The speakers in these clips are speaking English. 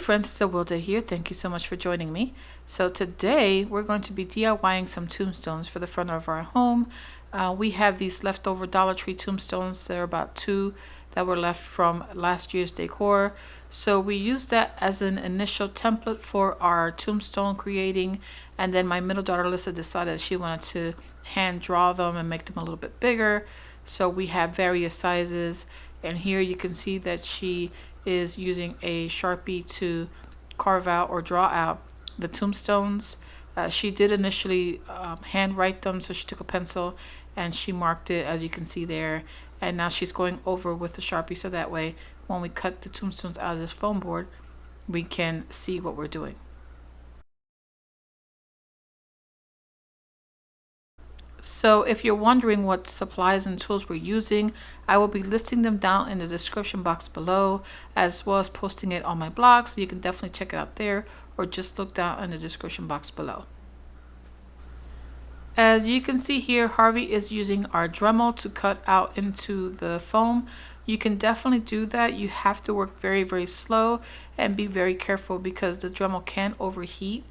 friends, it's Awilda here. Thank you so much for joining me. So today we're going to be DIYing some tombstones for the front of our home. We have these leftover Dollar Tree tombstones. There are about 2 that were left from last year's decor. So we used that as an initial template for our tombstone creating, and then my middle daughter Alyssa decided she wanted to hand draw them and make them a little bit bigger. So we have various sizes, and here you can see that she is using a Sharpie to carve out or draw out the tombstones. She did initially hand write them, so she took a pencil and she marked it, as you can see there, and now she's going over with the Sharpie, so that way when we cut the tombstones out of this foam board we can see what we're doing. So if you're wondering what supplies and tools we're using, I will be listing them down in the description box below, as well as posting it on my blog, so you can definitely check it out there, or just look down in the description box below. As you can see here, Harvey is using our Dremel to cut out into the foam. You can definitely do that. You have to work very, very slow and be very careful because the Dremel can overheat.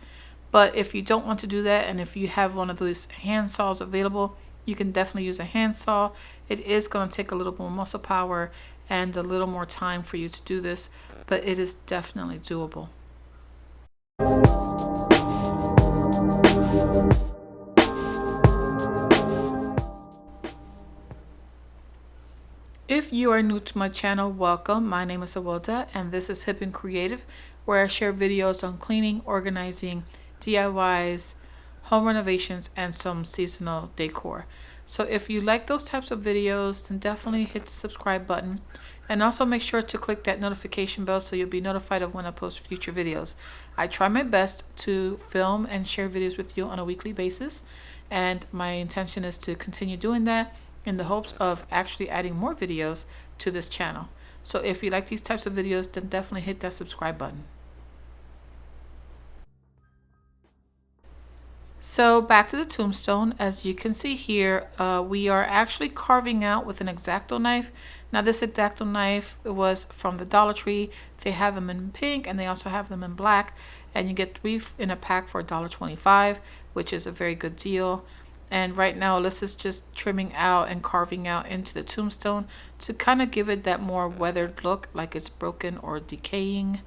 But if you don't want to do that, and if you have one of those hand saws available, you can definitely use a hand saw. It is going to take a little more muscle power and a little more time for you to do this, but it is definitely doable. If you are new to my channel, welcome. My name is Awilda, and this is HipnCreative, where I share videos on cleaning, organizing, DIYs, home renovations, and some seasonal decor. So if you like those types of videos, then definitely hit the subscribe button, and also make sure to click that notification bell so you'll be notified of when I post future videos. I try my best to film and share videos with you on a weekly basis, and my intention is to continue doing that in the hopes of actually adding more videos to this channel. So if you like these types of videos, then definitely hit that subscribe button. So back to the tombstone. As you can see here, we are actually carving out with an X-Acto knife. Now this X-Acto knife was from the Dollar Tree. They have them in pink and they also have them in black, and you get 3 in a pack for $1.25, which is a very good deal. And right now Alyssa's just trimming out and carving out into the tombstone to kind of give it that more weathered look, like it's broken or decaying.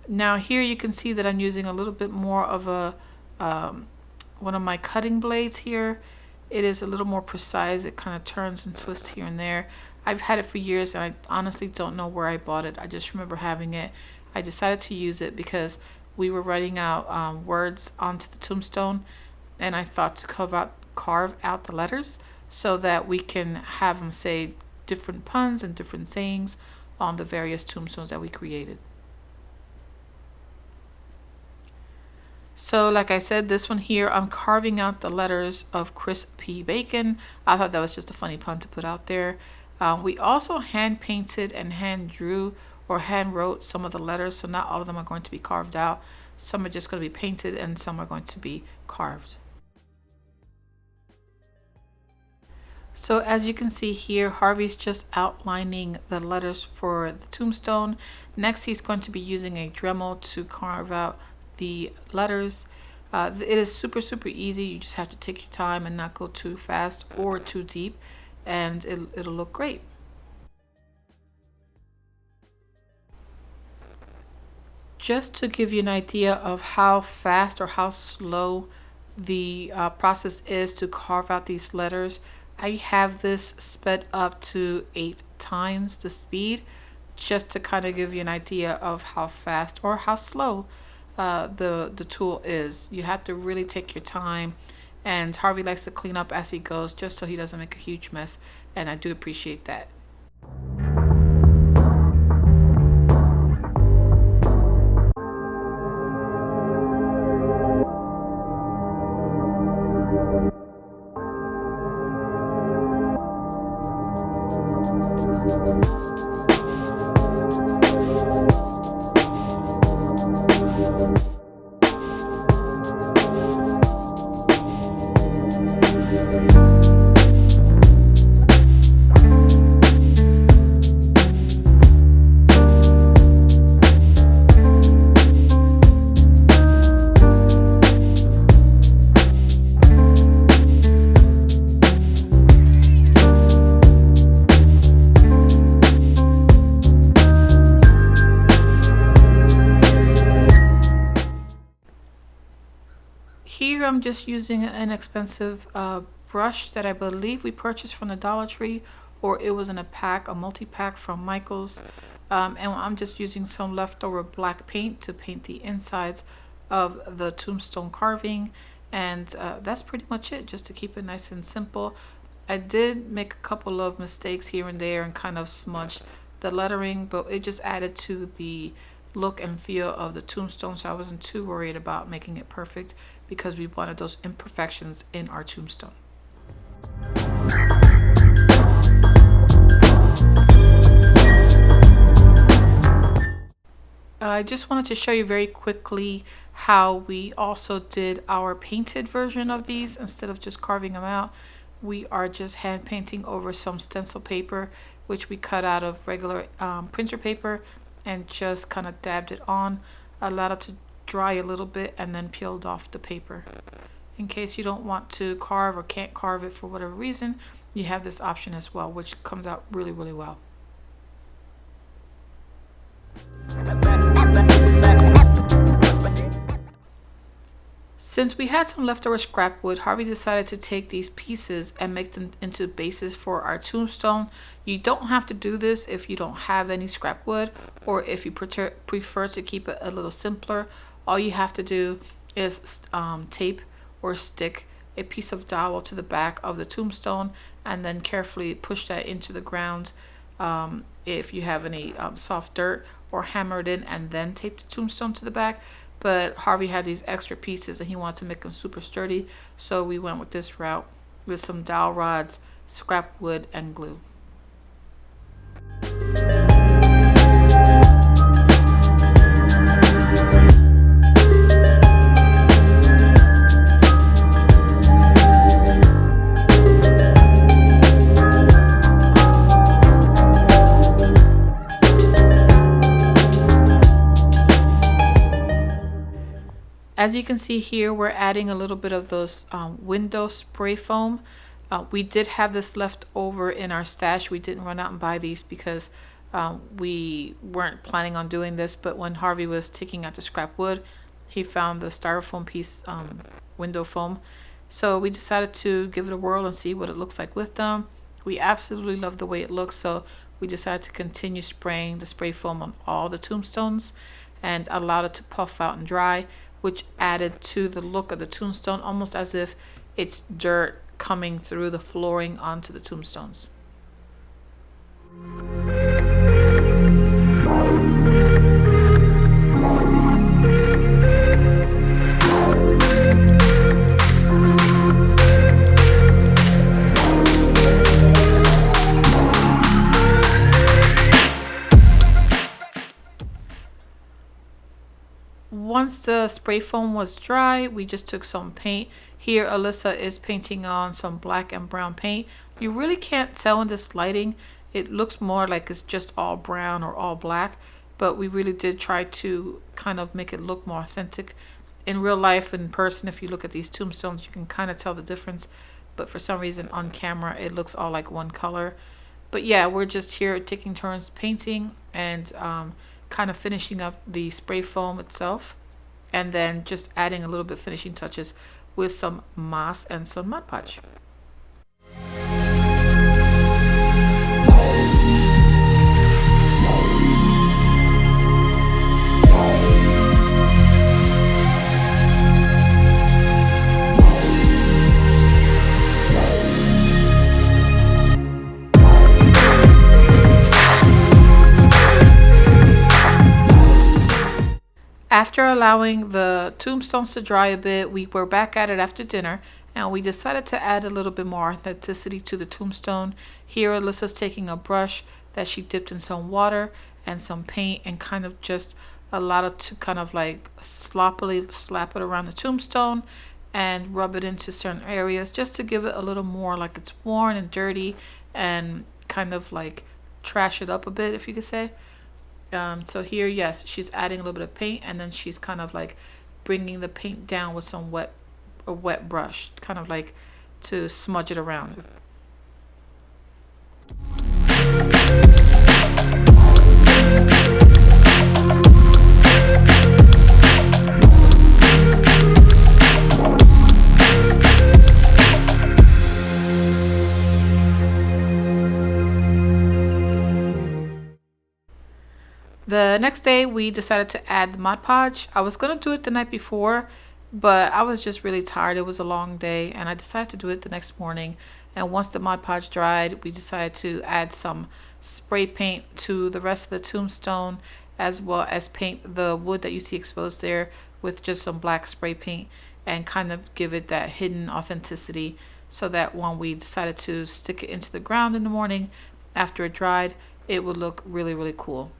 Now here you can see that I'm using a little bit more of a one of my cutting blades here. It is a little more precise. It kind of turns and twists here and there. I've had it for years and I honestly don't know where I bought it. I just remember having it. I decided to use it because we were writing out words onto the tombstone, and I thought to carve out the letters so that we can have them say different puns and different sayings on the various tombstones that we created. So like I said, this one here, I'm carving out the letters of Chris P. Bacon. I thought that was just a funny pun to put out there. We also hand painted and hand drew or hand wrote some of the letters, so not all of them are going to be carved out. Some are just going to be painted and some are going to be carved. So as you can see here, Harvey's just outlining the letters for the tombstone. Next, he's going to be using a Dremel to carve out the letters. It is super easy. You just have to take your time and not go too fast or too deep, and it'll look great. Just to give you an idea of how fast or how slow the process is to carve out these letters, I have this sped up to 8 times the speed, just to kind of give you an idea of how fast or how slow the tool is. You have to really take your time, and Harvey likes to clean up as he goes just so he doesn't make a huge mess, and I do appreciate that. here I'm just using an inexpensive brush that I believe we purchased from the Dollar Tree, or it was in a pack, a multi-pack from Michael's. And I'm just using some leftover black paint to paint the insides of the tombstone carving. And that's pretty much it, just to keep it nice and simple. I did make a couple of mistakes here and there and kind of smudged the lettering, but it just added to the look and feel of the tombstone, so I wasn't too worried about making it perfect because we wanted those imperfections in our tombstone. I just wanted to show you very quickly how we also did our painted version of these. Instead of just carving them out, we are just hand painting over some stencil paper, which we cut out of regular printer paper, and just kind of dabbed it on, allowed it to dry a little bit, and then peeled off the paper. In case you don't want to carve or can't carve it for whatever reason, you have this option as well, which comes out really, really well. Since we had some leftover scrap wood, Harvey decided to take these pieces and make them into bases for our tombstone. You don't have to do this if you don't have any scrap wood, or if you prefer to keep it a little simpler. All you have to do is tape or stick a piece of dowel to the back of the tombstone and then carefully push that into the ground. If you have any soft dirt, or hammer it in and then tape the tombstone to the back. But Harvey had these extra pieces and he wanted to make them super sturdy, so we went with this route with some dowel rods, scrap wood, and glue. As you can see here, we're adding a little bit of those window spray foam. We did have this left over in our stash. We didn't run out and buy these because we weren't planning on doing this, but when Harvey was taking out the scrap wood, he found the styrofoam piece, window foam. So we decided to give it a whirl and see what it looks like with them. We absolutely love the way it looks, so we decided to continue spraying the spray foam on all the tombstones and allowed it to puff out and dry, which added to the look of the tombstone, almost as if it's dirt coming through the flooring onto the tombstones. Once the spray foam was dry, we just took some paint. Here Alyssa is painting on some black and brown paint. You really can't tell in this lighting. It looks more like it's just all brown or all black, but we really did try to kind of make it look more authentic. In real life, in person, if you look at these tombstones, you can kind of tell the difference, but for some reason on camera it looks all like one color. But yeah, we're just here taking turns painting and kind of finishing up the spray foam itself, and then just adding a little bit finishing touches with some moss and some Mod Podge. After allowing the tombstones to dry a bit, we were back at it after dinner, and we decided to add a little bit more authenticity to the tombstone. Here Alyssa's taking a brush that she dipped in some water and some paint and kind of just allowed it to kind of like sloppily slap it around the tombstone and rub it into certain areas just to give it a little more like it's worn and dirty, and kind of like trash it up a bit, if you could say. So here, yes, she's adding a little bit of paint, and then she's kind of like bringing the paint down with some a wet brush, kind of like to smudge it around. we decided to add the Mod Podge. I was going to do it the night before, but I was just really tired. It was a long day, and I decided to do it the next morning. And once the Mod Podge dried, we decided to add some spray paint to the rest of the tombstone, as well as paint the wood that you see exposed there with just some black spray paint, and kind of give it that hidden authenticity, so that when we decided to stick it into the ground in the morning after it dried, it would look really, really cool.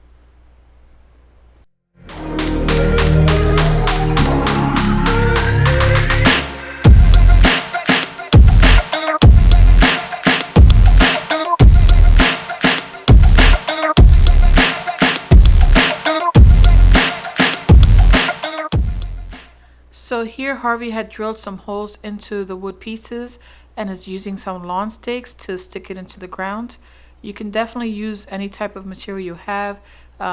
So here Harvey had drilled some holes into the wood pieces and is using some lawn stakes to stick it into the ground. You can definitely use any type of material you have.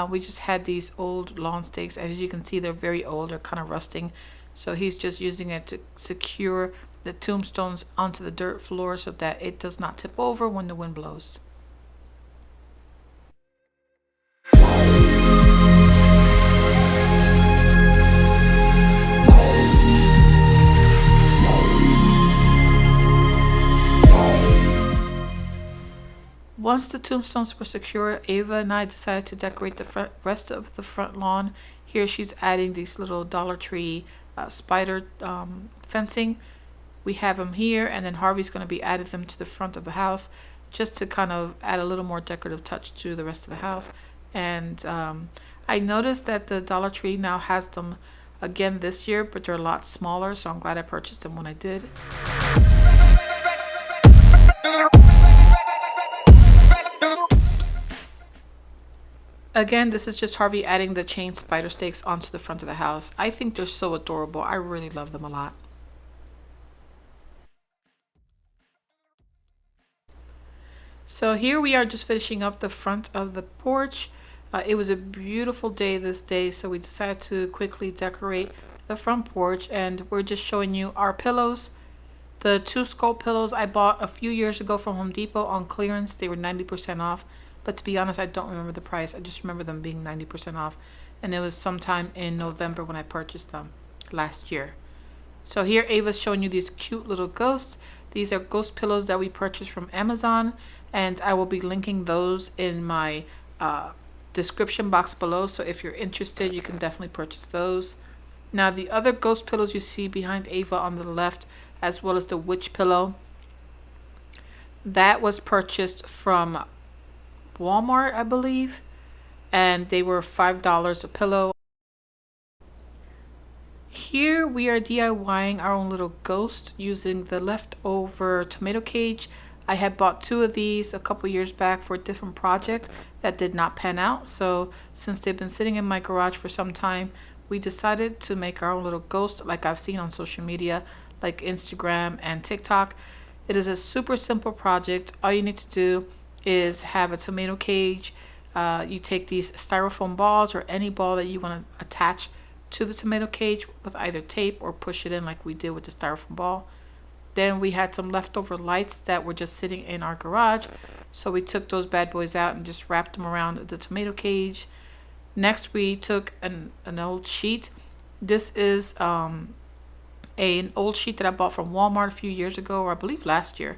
We just had these old lawn stakes. As you can see, they're very old, they're kind of rusting. So he's just using it to secure the tombstones onto the dirt floor so that it does not tip over when the wind blows. Once the tombstones were secure, Ava and I decided to decorate the rest of the front lawn. Here she's adding these little Dollar Tree spider fencing. We have them here, and then Harvey's going to be adding them to the front of the house just to kind of add a little more decorative touch to the rest of the house. And I noticed that the Dollar Tree now has them again this year, but they're a lot smaller, so I'm glad I purchased them when I did. Again, this is just Harvey adding the chain spider stakes onto the front of the house. I think they're so adorable. I really love them a lot. So here we are just finishing up the front of the porch. It was a beautiful day this day, so we decided to quickly decorate the front porch, and we're just showing you our pillows. The 2 sculpt pillows I bought a few years ago from Home Depot on clearance. They were 90% off. But to be honest, I don't remember the price. I just remember them being 90% off. And it was sometime in November when I purchased them last year. So here Ava's showing you these cute little ghosts. These are ghost pillows that we purchased from Amazon. And I will be linking those in my description box below. So if you're interested, you can definitely purchase those. Now the other ghost pillows you see behind Ava on the left, as well as the witch pillow, that was purchased from Walmart, I believe, and they were $5 a pillow. Here we are DIYing our own little ghost using the leftover tomato cage. I had bought 2 of these a couple years back for a different project that did not pan out, so since they've been sitting in my garage for some time, we decided to make our own little ghost like I've seen on social media like Instagram and TikTok. It is a super simple project. All you need to do is have a tomato cage. You take these styrofoam balls or any ball that you want to attach to the tomato cage with either tape or push it in like we did with the styrofoam ball. Then we had some leftover lights that were just sitting in our garage, so we took those bad boys out and just wrapped them around the tomato cage. Next we took an old sheet. This is an old sheet that I bought from Walmart a few years ago, or I believe last year.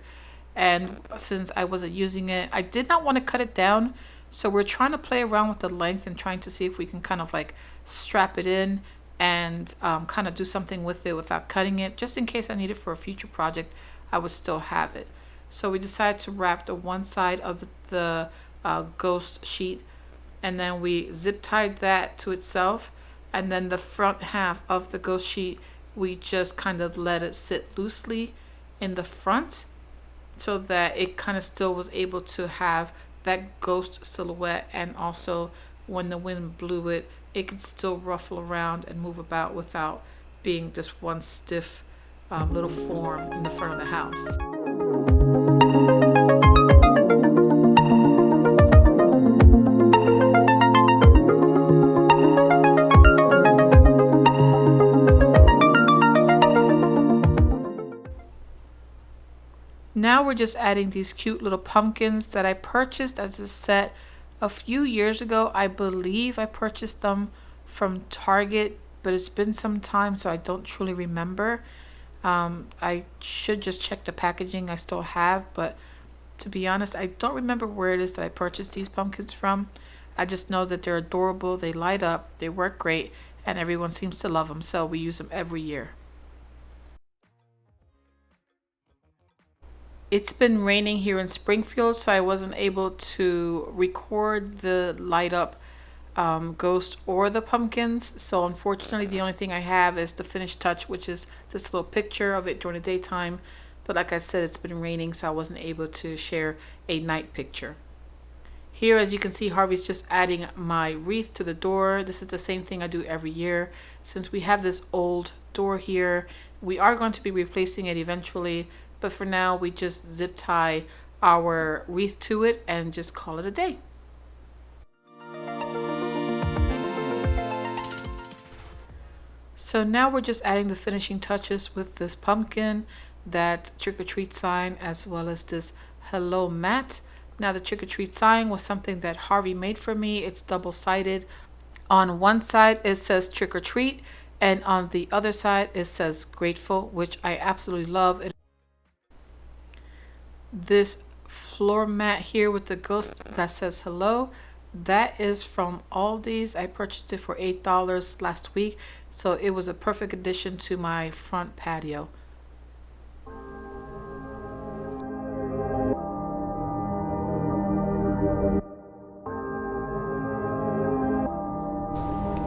And since I wasn't using it, I did not want to cut it down, so we're trying to play around with the length and trying to see if we can kind of like strap it in and kind of do something with it without cutting it, just in case I need it for a future project. I would still have it. So we decided to wrap the one side of the ghost sheet, and then we zip tied that to itself, and then the front half of the ghost sheet we just kind of let it sit loosely in the front, so that it kind of still was able to have that ghost silhouette, and also when the wind blew it, it could still ruffle around and move about without being just one stiff little form in the front of the house. Now we're just adding these cute little pumpkins that I purchased as a set A few years ago, I believe I purchased them from Target, but it's been some time, so I don't truly remember. I should just check the packaging I still have, but to be honest, I don't remember where it is that I purchased these pumpkins from. I just know that they're adorable, they light up, they work great, and everyone seems to love them, so we use them every year. It's been raining here in Springfield, so I wasn't able to record the light up ghost or the pumpkins. So unfortunately, the only thing I have is the finished touch, which is this little picture of it during the daytime. But like I said, it's been raining, so I wasn't able to share a night picture. Here, as you can see, Harvey's just adding my wreath to the door. This is the same thing I do every year. Since we have this old door here, we are going to be replacing it eventually, but for now we just zip tie our wreath to it and just call it a day. So now we're just adding the finishing touches with this pumpkin, that trick-or-treat sign, as well as this hello mat. Now the trick-or-treat sign was something that Harvey made for me. It's double-sided. On one side it says trick-or-treat, and on the other side it says grateful, which I absolutely love. This floor mat here with the ghost that says hello, that is from Aldi's. I purchased it for $8 last week, so it was a perfect addition to my front patio.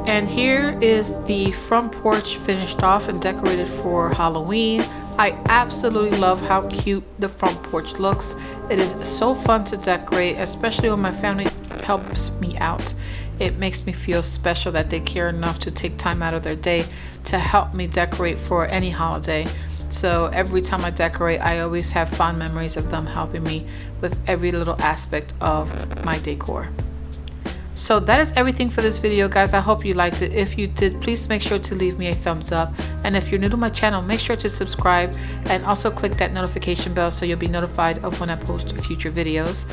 And here is the front porch finished off and decorated for Halloween. I absolutely love how cute the front porch looks. It is so fun to decorate, especially when my family helps me out. It makes me feel special that they care enough to take time out of their day to help me decorate for any holiday. So every time I decorate, I always have fond memories of them helping me with every little aspect of my decor. So that is everything for this video, guys. I hope you liked it. If you did, please make sure to leave me a thumbs up. And if you're new to my channel, make sure to subscribe and also click that notification bell so you'll be notified of when I post future videos.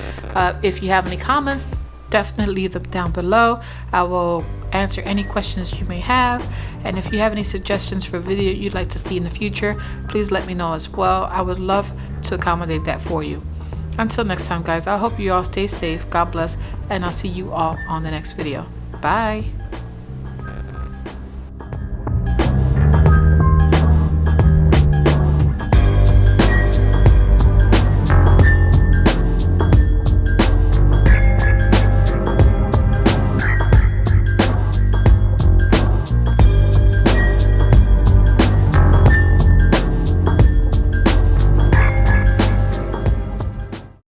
If you have any comments, definitely leave them down below. I will answer any questions you may have. And if you have any suggestions for a video you'd like to see in the future, please let me know as well. I would love to accommodate that for you. Until next time, guys, I hope you all stay safe. God bless, and I'll see you all on the next video. Bye.